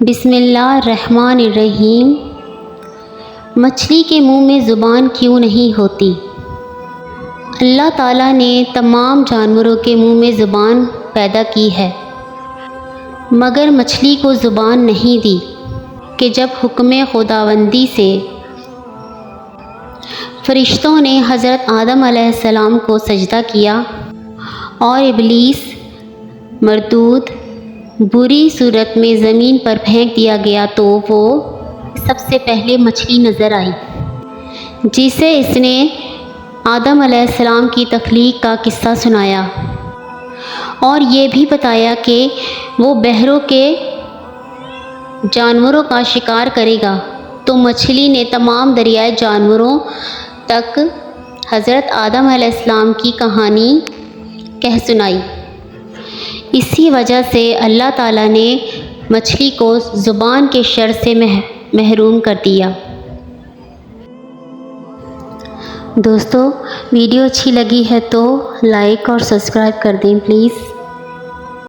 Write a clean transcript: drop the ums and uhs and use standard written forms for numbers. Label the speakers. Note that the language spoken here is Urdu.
Speaker 1: بسم اللہ الرحمن الرحیم۔ مچھلی کے منہ میں زبان کیوں نہیں ہوتی؟ اللہ تعالیٰ نے تمام جانوروں کے منہ میں زبان پیدا کی ہے، مگر مچھلی کو زبان نہیں دی کہ جب حکم خداوندی سے فرشتوں نے حضرت آدم علیہ السلام کو سجدہ کیا اور ابلیس مردود بری صورت میں زمین پر پھینک دیا گیا، تو وہ سب سے پہلے مچھلی نظر آئی، جسے اس نے آدم علیہ السلام کی تخلیق کا قصہ سنایا اور یہ بھی بتایا کہ وہ بحروں کے جانوروں کا شکار کرے گا، تو مچھلی نے تمام دریائے جانوروں تک حضرت آدم علیہ السلام کی کہانی کہہ سنائی۔ اسی وجہ سے اللہ تعالیٰ نے مچھلی کو زبان کے شر سے محروم کر دیا۔ دوستو، ویڈیو اچھی لگی ہے تو لائک اور سبسکرائب کر دیں پلیز۔